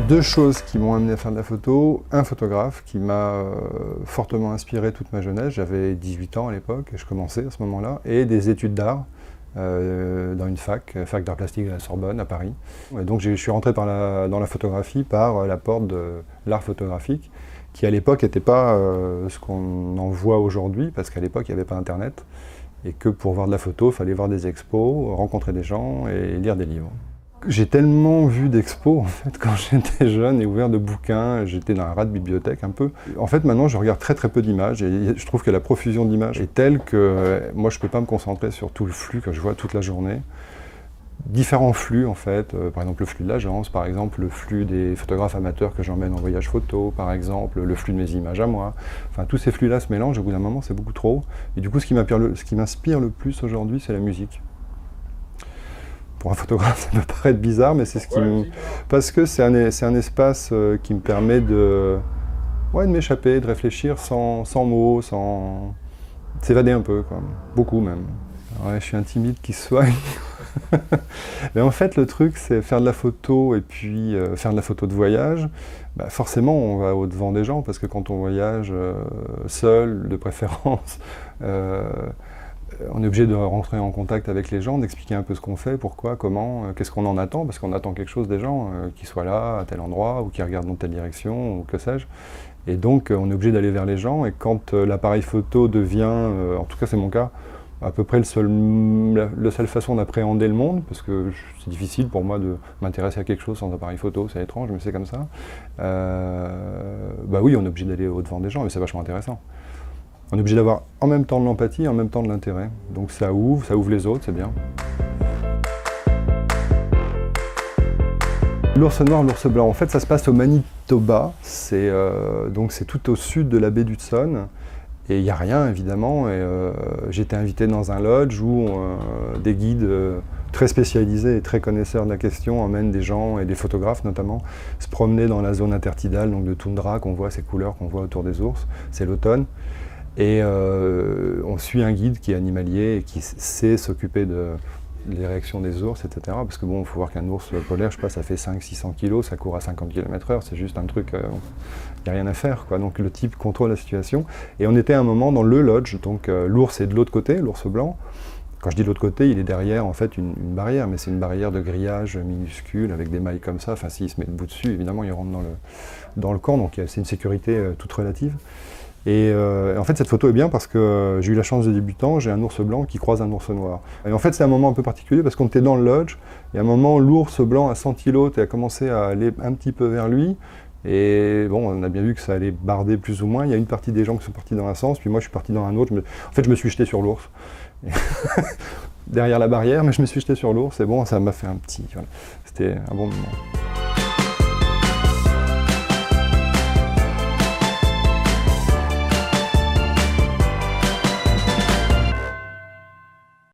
Deux choses qui m'ont amené à faire de la photo. Un photographe qui m'a fortement inspiré toute ma jeunesse. J'avais 18 ans à l'époque et je commençais à ce moment-là. Et des études d'art dans une fac d'art plastique à la Sorbonne à Paris. Et donc je suis rentré dans la photographie par la porte de l'art photographique, qui à l'époque n'était pas ce qu'on en voit aujourd'hui, parce qu'à l'époque il n'y avait pas Internet, et que pour voir de la photo, il fallait voir des expos, rencontrer des gens et lire des livres. J'ai tellement vu d'expos en fait quand j'étais jeune et ouvert de bouquins, j'étais dans un rat de bibliothèque un peu. En fait maintenant je regarde très peu d'images et je trouve que la profusion d'images est telle que moi je ne peux pas me concentrer sur tout le flux que je vois toute la journée. Différents flux en fait, par exemple le flux de l'agence, par exemple le flux des photographes amateurs que j'emmène en voyage photo, par exemple le flux de mes images à moi. Enfin tous ces flux-là se mélangent, au bout d'un moment c'est beaucoup trop. Et du coup ce qui m'inspire le plus aujourd'hui c'est la musique. Pour un photographe, ça peut paraître bizarre, mais c'est ce qui me... Parce que c'est un espace qui me permet de m'échapper, de réfléchir sans mots, sans... s'évader un peu, quoi. Beaucoup même. Ouais, je suis un timide qui se soigne. Mais en fait, le truc, c'est faire de la photo et puis faire de la photo de voyage. Bah, forcément, on va au-devant des gens, parce que quand on voyage seul, de préférence, on est obligé de rentrer en contact avec les gens, d'expliquer un peu ce qu'on fait, pourquoi, comment, qu'est-ce qu'on en attend, parce qu'on attend quelque chose des gens, qu'ils soient là, à tel endroit, ou qu'ils regardent dans telle direction, ou que sais-je. Et donc, on est obligé d'aller vers les gens, et quand l'appareil photo devient, en tout cas c'est mon cas, à peu près la seule façon d'appréhender le monde, parce que c'est difficile pour moi de m'intéresser à quelque chose sans appareil photo, c'est étrange, mais c'est comme ça. Bah oui, on est obligé d'aller au-devant des gens, mais c'est vachement intéressant. On est obligé d'avoir en même temps de l'empathie et en même temps de l'intérêt. Donc ça ouvre les autres, c'est bien. L'ours noir, l'ours blanc, en fait ça se passe au Manitoba, donc c'est tout au sud de la baie d'Hudson. Et il n'y a rien évidemment, et j'ai été invité dans un lodge où des guides très spécialisés et très connaisseurs de la question emmènent des gens, et des photographes notamment, se promener dans la zone intertidale, donc de toundra, qu'on voit ces couleurs qu'on voit autour des ours, c'est l'automne. Et on suit un guide qui est animalier et qui sait s'occuper des réactions des ours, etc. Parce que bon, il faut voir qu'un ours polaire, je sais pas, ça fait 500-600 kg, ça court à 50 km/h, c'est juste un truc, il n'y a rien à faire, quoi. Donc le type contrôle la situation. Et on était à un moment dans le lodge, donc l'ours est de l'autre côté, l'ours blanc. Quand je dis de l'autre côté, il est derrière en fait une barrière, mais c'est une barrière de grillage minuscule avec des mailles comme ça. Enfin, s'il se met debout dessus, évidemment, il rentre dans le camp, donc c'est une sécurité toute relative. Et en fait, cette photo est bien parce que j'ai eu la chance de débutant, j'ai un ours blanc qui croise un ours noir. Et en fait, c'est un moment un peu particulier parce qu'on était dans le lodge, et à un moment, l'ours blanc a senti l'autre et a commencé à aller un petit peu vers lui. Et bon, on a bien vu que ça allait barder plus ou moins. Il y a une partie des gens qui sont partis dans un sens, puis moi je suis parti dans un autre. En fait, je me suis jeté sur l'ours. Derrière la barrière, mais je me suis jeté sur l'ours, et bon, ça m'a fait un petit... Voilà. C'était un bon moment.